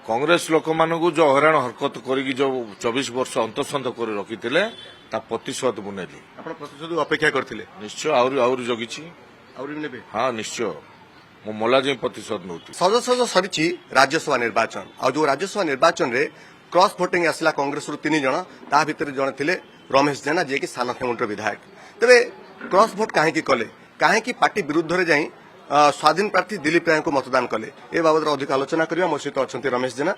कांग्रेस लोक मानू जो हराण हरकत करी जो 24 वर्ष अंतसंत कर रखी ता प्रतिशोध मुनेली प्रतिशोध अपेक्षा करते निश्चय आउरी जगिछि हाँ निश्चय मो मला जे प्रतिशोध नौती सज सज सरी राज्यसभा निर्वाचन आ जो राज्यसभा निर्वाचन रे क्रॉस भोटिंग आसला कांग्रेस रु 3 जन ता भितर जन थिले रमेश जेना जे कि सानखेमुंडर विधायक तबे क्रॉस भोट काहे की कले काहे की पार्टी विरुद्ध रे जाई स्वाधीन प्रार्थी दिलीप राय को मतदान कले ए बाबद अधिक आलोचना करिया मो सहित अछंती रमेश जेना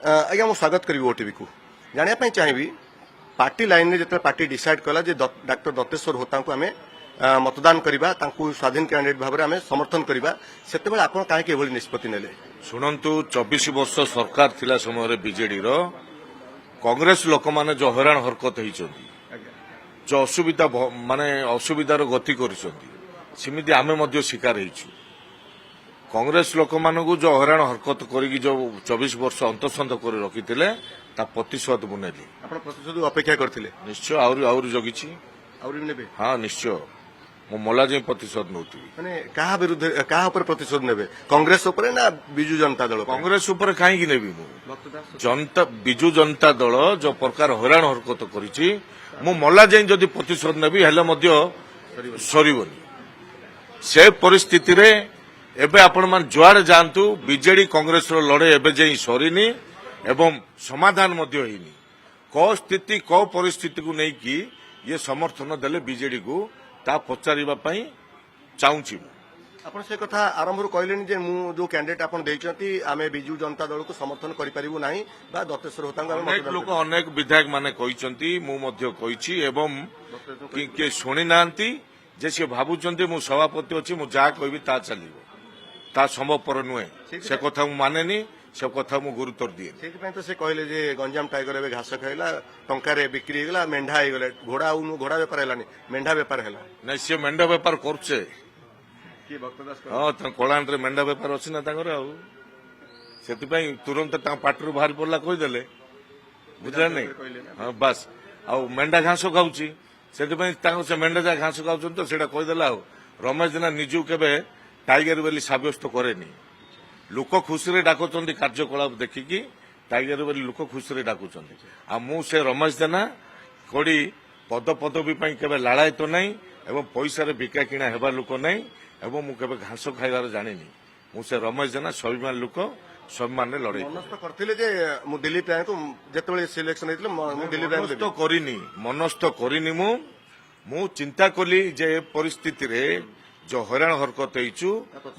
आज्ञा मो स्वागत करी ओटीवी को जानिया पई चाहिबी पार्टी लाइन रे जते पार्टी डिसाइड कला जे डॉक्टर दत्तेश्वर होता को आमे मतदान करबा तांकू स्वाधीन कैंडिडेट भाबरे आमे समर्थन करबा सेते बेले आपण काहे के एभली निष्पत्ति नेले शुणु 24 वर्ष सरकार थिला समय रे बीजेडी रो कांग्रेस लोक माने जो हराण हरकत होइचंदी जो असुविधा माने असुविधार गति करिसंदी सिमिति आमे मध्य शिकार हेइछु कांग्रेस लोक मानू जो हराण हरकत करी जो 24 वर्ष अंतसंत कर रखी ता प्रतिशोध मुनेली प्रतिशोध अपेक्षा करते निश्चय आउरी जगिछि हाँ निश्चय मो मला जे प्रतिशोध नौती माने कहा विरुद्ध कहा ऊपर प्रतिशोध नेबे कांग्रेस ऊपर ना बिजू जनता दल कांग्रेस ऊपर काहे नेबी मु जनता बिजू जनता दल जो प्रकार हराण हरकत करिछि मु मला जे जदि प्रतिशोध नेबी हेले मध्य सरीबनी से परिस्थिति रे एबे आपण मान जुआड़ जानतु बीजेडी कांग्रेस रो लड़े एबे जे सरीनी एवं समाधान मध्य होइनी को स्थिति को परिस्थिति को नहीं कि ये समर्थन देले बीजेडी को ता पचारिबा पई चाहूची आपण से कथा आरंभ रू कहलेनी जे मु जो कैंडिडेट आपण देइचंती आमे बिजू जनता दल को समर्थन करि परिबु नाही बा दत्तेश्वर होतांग अनेक लोक अनेक विधायक माने कहिचंती मु मध्य कहिछि एवं के सुनि नांती जे से भाबुचंती मु सभापति अछि मु जा कहबी ता चलिबो ता संभवपर नुहे से कथा मु मानेनी से कथा मु गुरुत्व दिए से तो से कहले जे गंजाम टाइगर एबे घास खाइला टंकारे बिक्री हेगला मेंढा हेगले घोड़ा घोड़ा व्यापार हेलानी मेंढा व्यापार हेला नहीं से मेंढा व्यापार करछे की भक्तदास हां त कोलान रे मेंढा व्यापार अछि ना ताकर आ सेति पई तुरंत ता पाटरू बाहर पड़ला कहि देले बुझला नहीं हां बस आ मेंढा घास खाउची सेति पई ता से मेंढा जा घास खाउछन तो सेटा कहि देला रमेश जना निजु केबे टाइगर बोली साब्यस्त करेनी लोक खुशी डाकुंट कार्यकलाप देखिकी टाइगर बोली लोक खुशी डाकुंट आ मु से रमेश जेना कोड़ी पद पदवी केबे लाड़ायित नहीं एवं पैसा बिका किणा हेबा लोक नहीं एवं मु केबे घास खाइबार जानिनी मु से रमेश जेना स्वाभिमान लोक सम्मान रे लड़ाई मनस्थ करथिले जे मु दिलीप राय को जेतेबेले सिलेक्शन हेतिले मु दिलीप राय को करिनी मनस्थ करिनी मु चिंता कली जे परिस्थिति रे जो हराण हरकत होइछु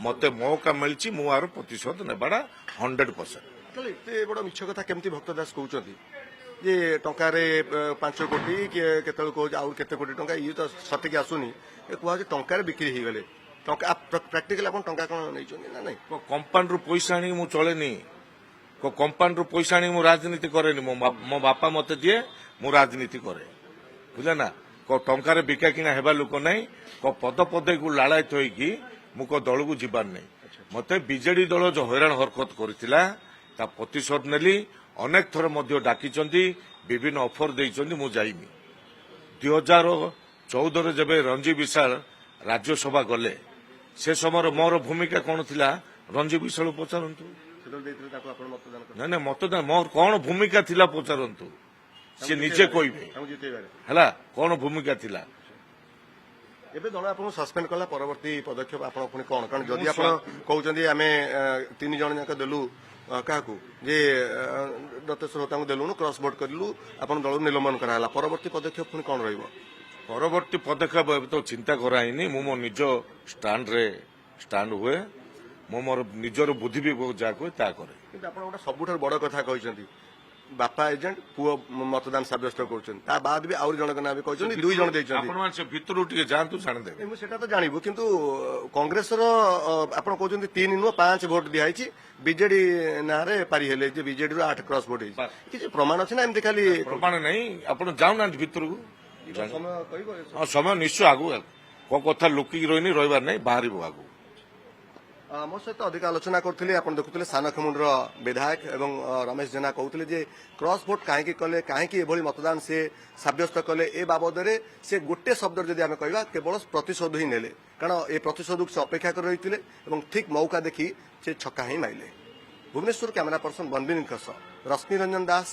मते मौका मिलछि मु आर प्रतिशोध नेबाडा 100%। एते बड़ मिछ कथा केमती भक्तदास कहउचंती जे टंका रे 5 कोटी केतल को आउर केते कोटी टंका ई तो सटिक आसुनी ए कुआ जे टंका रे बिक्री ही गले टंका प्रैक्टिकल अपन टंका कोन नै चोनी ना नै को कंपनी रु पैसा आनी मु चलेनी को कंपनी रु पैसा आनी मु राजनीति करेनी मो बापा मते दिए मु राजनीति करे बुझला ना को टंका रे बिका किना हेबा लोक नै को पद पदे को लाड़ायित होइकी मु को दल को जीवार नै मते बीजेडी दल जो हैरान हरकत करथिला ता प्रतिशोध नेली अनेक थर मध्य डाकिचंदी विभिन्न ऑफर देइचंदी मु जाईनी 2014 रे जबे रंजी विशाल राज्यसभा गले से समय मोर भूमिका कोन थिला रंजी विशाल पचारंतु नहीं मतदान मोर कौन भूमिका थिला पचारंतु से निजे कहबे हला कौन भूमिका थिला एबे दल आपन सस्पेंड कला परवर्ती पदक्षेप आपन पुनी कोन कारण जदि आपन कहउचंदी आमे 3 जण जाक देलु काकू जे दत्तेश्वर होता देलु क्रॉस वोट करलु आपन दल निलंबन कराला परवर्ती पदक्षेप पुनी कोन रहइबो परवर्ती पदक्षेप तो चिंता कराइनी मु मो निज स्टैंड हुए मो मोर निजर बुद्धि भी जाको ता करे किंतु आपन ओटा सबुठार बड़ कथा कहउचंदी बापा एजेंट पुओ मतदान साब्यस्त करछन ता बाद भी आउर जण ना भी कहछन 2 जण देछन आपण मान से भितरु टिके जानतु जान दे मु सेटा तो जानिबो किंतु कांग्रेस रो आपण कहछन 3 नु 5 वोट दिया आइछि बीजेडी ना रे पारी हेले जे बीजेडी रो 8 क्रॉस वोट है कि प्रमाण अछि ना एमते खाली प्रमाण नहीं आपण जाउ ना भितरु समय कहिबो हां समय निश्चय आगु को कथा लुकी रोइनी रहबार नहीं बाहरिबो आगु मो सहित अधिक आलोचना करथिले आपण देखुथिले सानखेमुंडर विधायक एवं रमेश जेना कहउथिले जे क्रॉस वोट काहे कले काहे एभली मतदान से साब्यस्त कले ए बाबद रे से गोटे शब्द जदि आमे कहबा केवल प्रतिशोध ही नेले कारण ए प्रतिशोध से अपेक्षा कर रहिथिले एवं ठीक मौका देखि से छक्का ही माइले भुवनेश्वर कैमरा पर्सन बनबिन रश्मि रंजन दास।